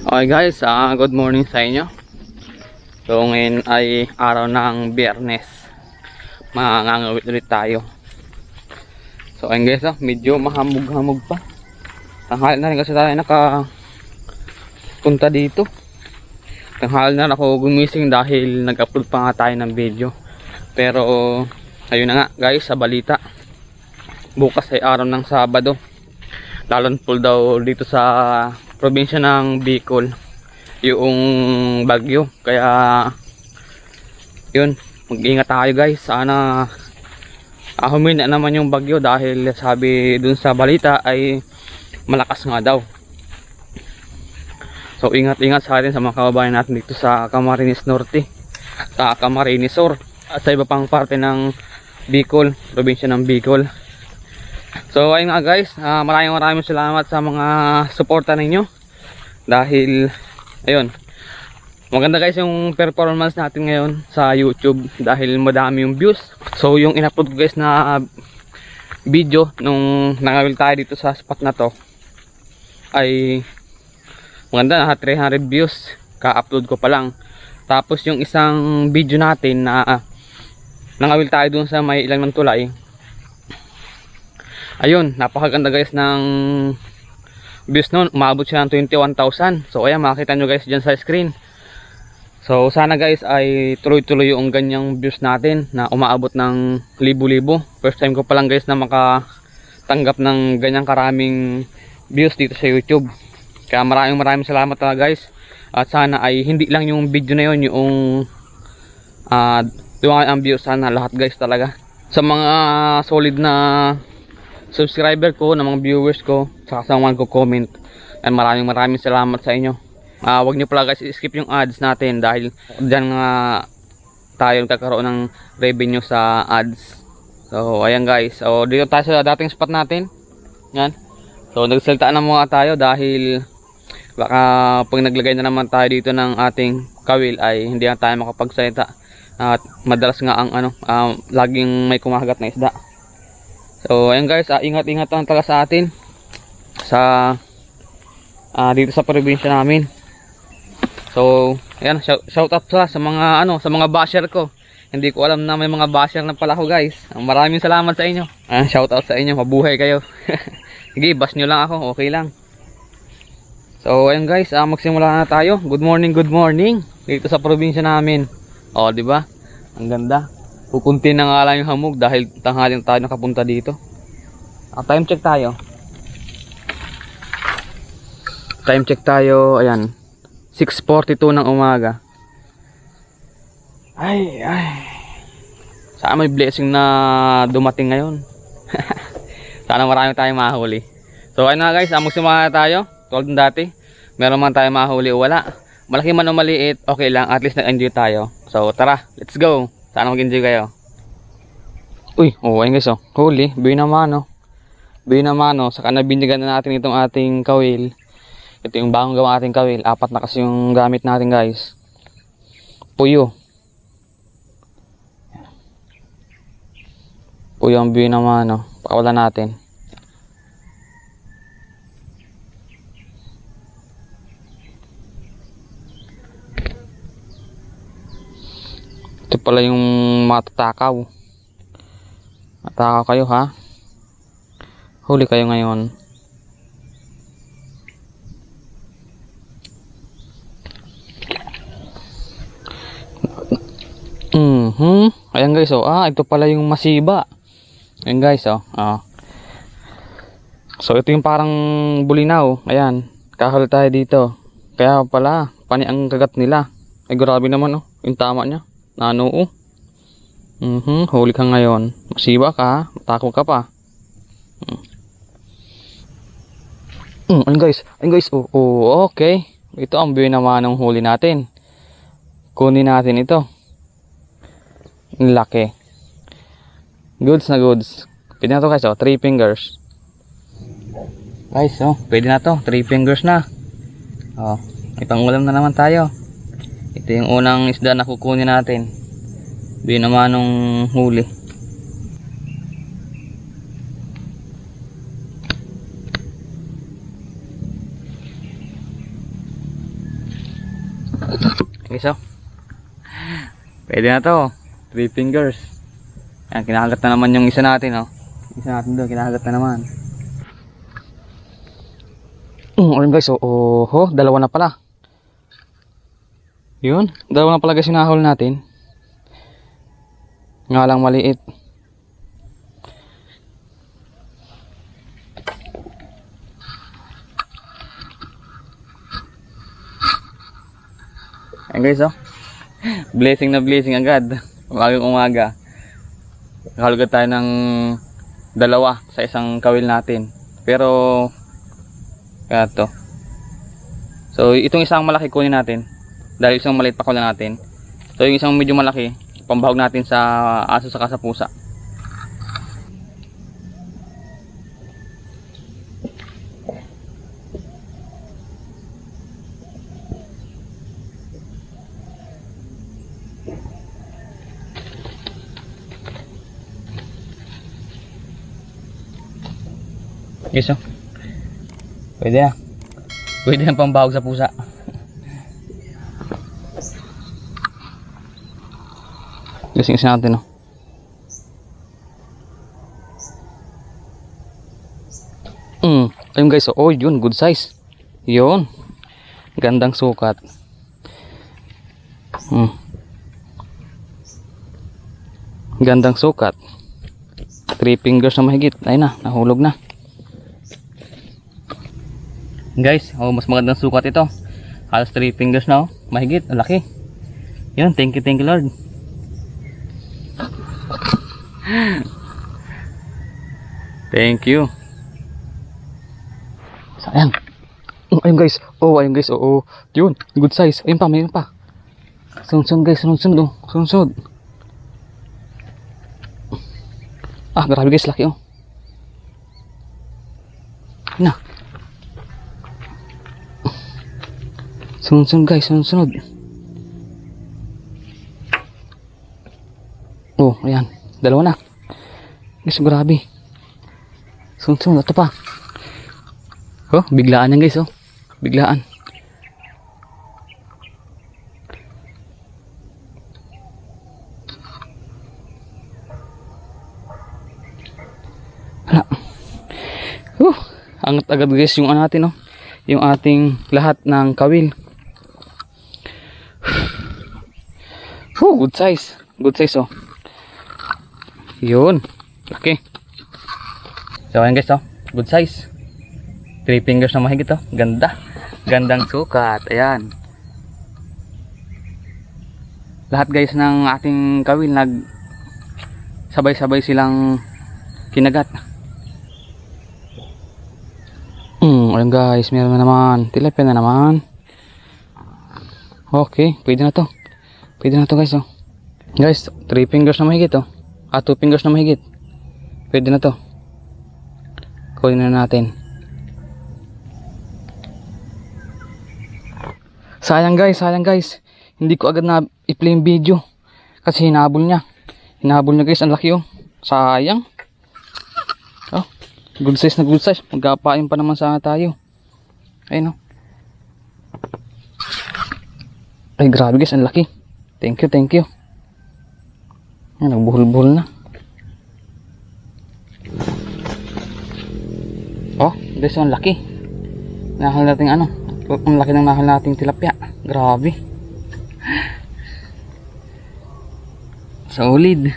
Okay guys, good morning sa inyo. So ngayon ay araw ng Biyernes. Mangangawit ulit tayo. So ayun guys, medyo mahamog-hamog pa. Tanghali na rin kasi tayo nakapunta dito. Tanghali na ako gumising dahil nag-upload pa nga tayo ng video. Pero ayun na nga guys, sa balita, bukas ay araw ng Sabado. Lalonpol daw dito sa probinsya ng Bicol yung bagyo, kaya yun, mag-ingat tayo guys. Sana humina naman yung bagyo dahil sabi dun sa balita ay malakas nga daw. So ingat-ingat sa atin, sa mga kababayan natin dito sa Camarines Norte, sa Camarines Sur at sa iba pang parte ng Bicol, probinsya ng Bicol. So ayun nga guys, maraming salamat sa mga suporta ninyo. Dahil ayun, maganda guys yung performance natin ngayon sa YouTube dahil madami yung views. So yung in-upload ko guys na video nung nangawil tayo dito sa spot na to ay maganda, na 300 views ka-upload ko pa lang. Tapos yung isang video natin na nangawil tayo dun sa may ilang ng tulay, ayun, napakaganda guys ng views noon, umabot siya ng 21,000. So ayan, makikita nyo guys dyan sa screen. So sana guys ay tuloy-tuloy yung ganyang views natin na umaabot ng libo-libo. First time ko pa lang guys na makatanggap ng ganyang karaming views dito sa YouTube. Kaya maraming salamat talaga guys. At sana ay hindi lang yung video na yun yung dumaan ang views, sana lahat guys talaga. Sa mga solid na subscriber ko, ng mga viewers ko, saka sa mga comment, and maraming salamat sa inyo. Wag nyo pala guys skip yung ads natin dahil dyan nga tayo nagkakaroon ng revenue sa ads. So ayan guys, so dito tayo sa dating spot natin. Yan. So nagsalita na muna tayo dahil baka pag naglagay na naman tayo dito ng ating kawil ay hindi na tayo makapagsalita. At madalas nga ang laging may kumagat na isda. So ayan guys, ingat-ingat lang talaga sa atin sa dito sa probinsya namin. So ayan, shout out sa mga sa mga basher ko. Hindi ko alam na may mga basher na pala ako guys. Maraming salamat sa inyo. Shout out sa inyo, mabuhay kayo. Sige, bash nyo lang ako, okay lang. So ayan guys, magsimula na tayo. Good morning dito sa probinsya namin. Oh, di ba? Ang ganda. Pupunti na nga lang yung hamog dahil tanghali na tayo nakapunta dito. Time check tayo. Time check tayo. Ayan. 6:42 ng umaga. Ay. Sana may blessing na dumating ngayon. Sana marami tayong mahuli. So ayun na guys, magsimula na tayo. Tulad ng dati. Meron man tayong mahuli o wala. Malaki man o maliit, okay lang. At least nag-enjoy tayo. So tara, let's go. Sana mag-enjoy kayo. Uy, ayun guys, huli, binamano. Saka nabindigan na natin itong ating kawil. Ito yung bagong gawa ating kawil. 4 na kasi yung gamit natin guys. Puyo ang binamano. Pakawalan natin. Ito pala yung matatakaw. Matakaw kayo ha. Huli kayo ngayon. Ayan guys, ito pala yung masiba. Ayan guys, So ito yung parang bulinaw. Ayan, kahuli tayo dito. Kaya pala, pani ang kagat nila. Ay grabe naman yung tama niya. Nano. Huli ka ngayon. Masiba ka, matakot ka pa. Ayun guys, okay. Ito ang buhay naman ng huli natin. Kunin natin ito. Laki. Goods na goods. Pwede na to guys, 3 fingers. Guys, pwede na to, 3 fingers na. Ipang ulam na naman tayo. Ito yung unang isda na kukunin natin. Buhay naman ng huli. Okay, so pwede na to. 3 fingers. Yan, kinakagat na naman yung isa natin, oh. Isa natin doon, kinakagat na naman. Ayun guys, dalawa na pala. Yun, dalawa na pala guys yung nahuli natin. Nga lang maliit. Ayun guys, oh. Blessing na blessing agad. Umagang-umaga. Nakalugat tayo ng dalawa sa isang kawil natin. Pero kaya to. So itong isang malaki kunin natin. Dahil isang maliit pa kunin natin. So yung isang medyo malaki, pambahog natin sa aso saka sa pusa. Yes, oh. Pwede na. Pwede na pambahog sa pusa. Gising-gising natin, oh. Ayun guys, oh, yun, good size. Yun. Gandang sukat. Gandang sukat. 3 fingers na mahigit. Ayun na, nahulog na. Guys, mas magandang sukat ito. Halos 3 fingers na, oh. Mahigit, laki. Yun, thank you Lord. Thank you. Sayang. Ayun guys, yun, good size. Ayun pa, mayroon pa. Sunod guys, sunod, oh. Sunod. Grabe guys, laki, oh. Na. Sunod guys, sunod. Oh, ayan. Dalawa na. Guys, grabe. Sunod, ito pa. Oh, biglaan yan guys, oh. Biglaan. Hala. Angat agad guys yung natin, oh. Yung ating lahat ng kawil. Good size. Good size, oh. Yun. Laki. So, ayan guys, oh. Good size. 3 fingers na mahigit, oh. Ganda. Gandang sukat. Ayan. Lahat guys ng ating kawil sabay-sabay silang kinagat. Ayan guys, meron na naman. Tilapia na naman. Okay, pwede na to. Pwede na to guys, oh. Guys, 3 fingers na mahigit, oh. 2 fingers na mahigit. Pwede na to. Kunin na natin. Sayang guys. Hindi ko agad na i-play yung video. Kasi hinahabol niya. Guys, ang laki, oh. Sayang. Oh, good size na good size. Magkapain pa naman sana tayo. Ayun, oh. Ay, grabe guys, ang laki. Thank you. Ayan, nagbuhol-buhol na. Oh, guys, ang laki. Nahal natin ang laki ng nahal nating tilapia. Grabe. Solid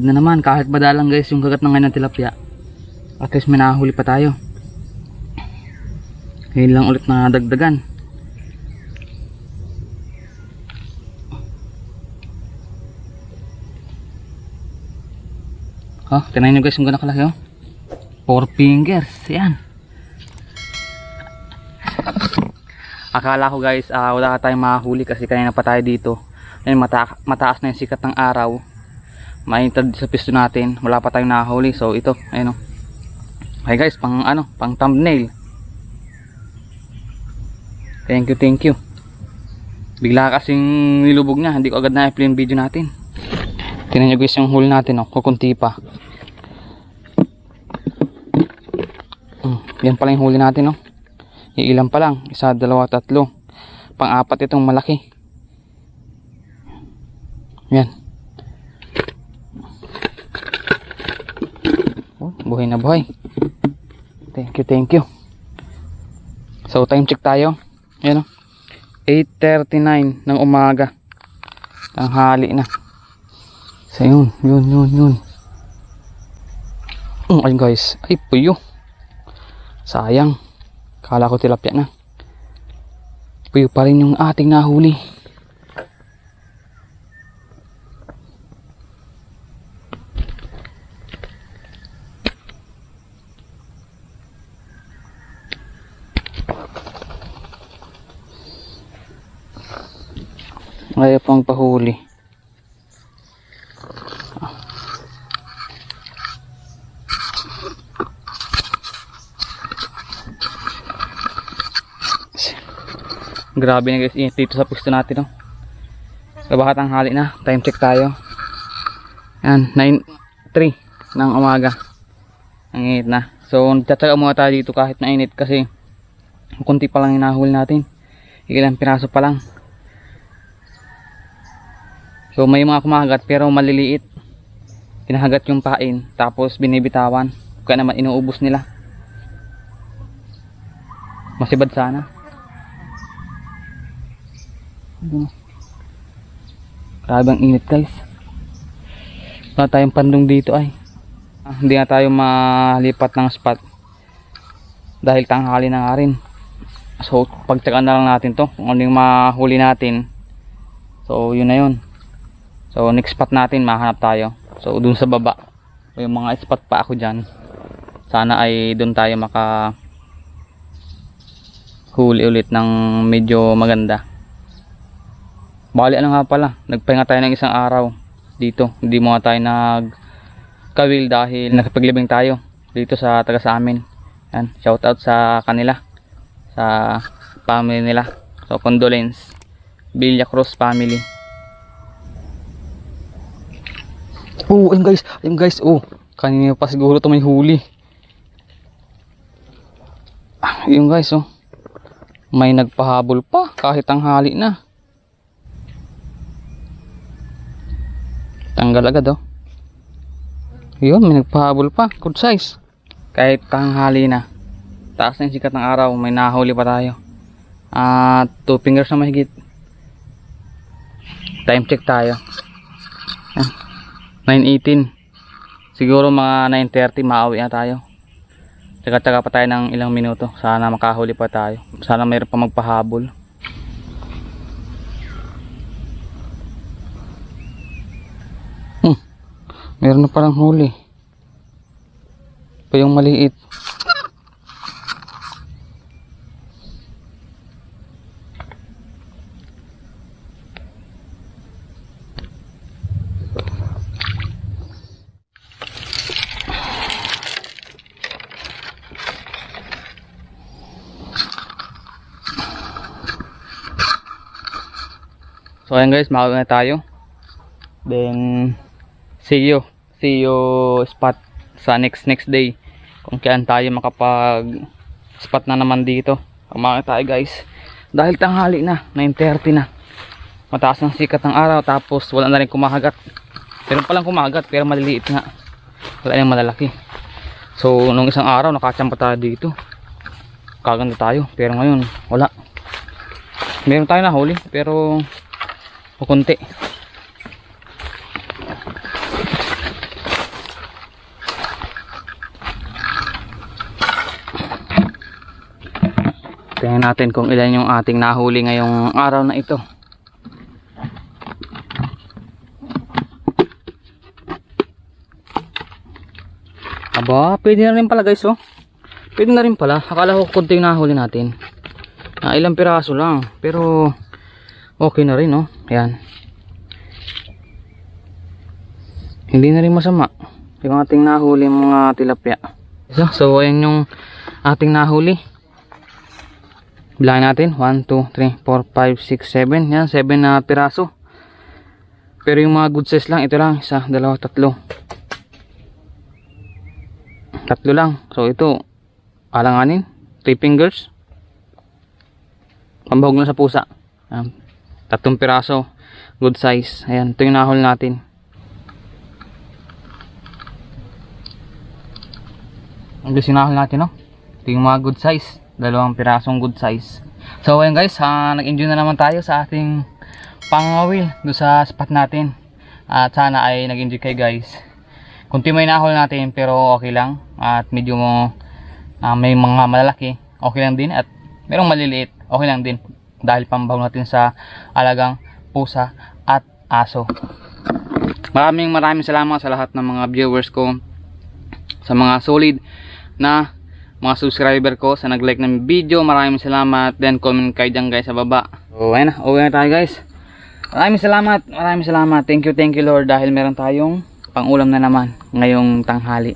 na naman. Kahit badalang guys yung kagat ng ngayon ng tilapia. At least may nahuli pa tayo. Ngayon lang ulit na dagdagan. Oh, tinayin nyo guys yung gano'ng kalaki, oh. 4 fingers. Yan. Akala ko guys, wala tayong mahuli kasi kanina pa tayo dito. Ayun, mataas na yung sikat ng araw. Mainitad sa pisto natin. Wala pa tayong nahuli. So ito, ayun, oh. Okay guys, pang thumbnail. Thank you. Bigla kasing nilubog niya. Hindi ko agad na-play yung video natin. Tingnan nyo guys yung huli natin, oh. Kukunti pa. Yan pala yung huli natin, oh. Iilan pa lang. 1, 2, 3. Pang-apat itong malaki. Yan. Oh, buhay na buhay. Thank you, thank you. So time check tayo. Yan o. 8:39 ng umaga. Tanghali na. So yun. Ayun guys. Ay puyo. Sayang. Kala ko tilapia na. Puyo pa rin yung ating nahuli. Ayaw pang pahuli. Grabe na guys, init dito sa pwesto natin, no? Baka tanghali na, time check tayo. Yan, 9:03 ng umaga. Ang init na. So, nagtatsaga muna tayo dito kahit na init kasi kunti pa lang hinahuli natin. Ilang piraso pa lang. So, may mga kumagat pero maliliit. Pinahagat yung pain, tapos binibitawan. Kaya naman inuubos nila. Masibad sana. Grabe ang init guys. Wala tayong pandong dito ay. Hindi na tayo malipat ng spot dahil tanghali na nga rin. So pagtsagaan na lang natin to kung ano yung mahuli natin. So yun na yun. So next spot natin mahanap tayo. So dun sa baba may mga spot pa ako dyan. Sana ay dun tayo maka huli ulit ng medyo maganda. Bali ano nga pala, nagpahinga tayo ng isang araw dito. Hindi mo tayo nagkawil dahil nakapaglibing tayo dito sa taga sa amin. Yan, shout out sa kanila, sa family nila. So condolence, Villa Cruz family. Oh, ayun guys, oh, kanina pa siguro ito may huli. Ayun guys, oh, may nagpahabol pa kahit tanghali na. Tanggal agad oh. Yun, may nagpahabol pa. Good size. Kahit tanghali na. Taas na yung sikat ng araw. May nahuli pa tayo. 2 fingers na mahigit. Time check tayo. 9:18. Siguro mga 9:30 maawi na tayo. Tsaga-tsaga pa tayo ng ilang minuto. Sana makahuli pa tayo. Sana mayroon pa magpahabol. Meron na parang huli. Pa yung maliit. So ayan guys, makauwi na tayo. Then see you spot sa next day kung kailan tayo makapag spot na naman dito. Kumain tayo guys dahil tanghali na, 9:30 na, mataas ng sikat ng araw, tapos wala na rin kumahagat. Pero palang kumahagat pero maliliit nga, wala yung malalaki. So nung isang araw nakachamba tayo dito, kaganda tayo, pero ngayon wala. Meron tayo nahuli pero kunti. Tingnan natin kung ilan yung ating nahuli ngayong araw na ito. Aba, pwede na rin pala guys oh. Pwede na rin pala. Akala ko konti yung nahuli natin. Ilang piraso lang. Pero okay na rin oh. Ayan. Hindi na rin masama yung ating nahuli mga tilapia. So ayan yung ating nahuli. Bilangin natin 1, 2, 3, 4, 5, 6, 7. Yan, 7 na piraso. Pero yung mga good size lang, ito lang, 1, 2, 3. 3 lang. So ito, alanganin, 3 fingers. Pambahog na sa pusa. 3 piraso, good size. Ayan, ito yung nahol natin. Ang sinahol natin, no? Ito yung mga good size, 2 pirasong good size. So ayun guys, nag-enjoy na naman tayo sa ating pangawil doon sa spot natin. At sana ay nag-enjoy kayo guys. Kunti may nahol natin pero okay lang. At medyo may mga malalaki, okay lang din. At merong maliliit, okay lang din. Dahil pambaw natin sa alagang pusa at aso. Maraming salamat sa lahat ng mga viewers ko, sa mga solid na mga subscriber ko, sa nag-like ng video. Maraming salamat. Then comment kayo dyan guys sa baba. So ayun na, uwi na tayo guys. Maraming salamat. Thank you Lord dahil meron tayong pang-ulam na naman ngayong tanghali.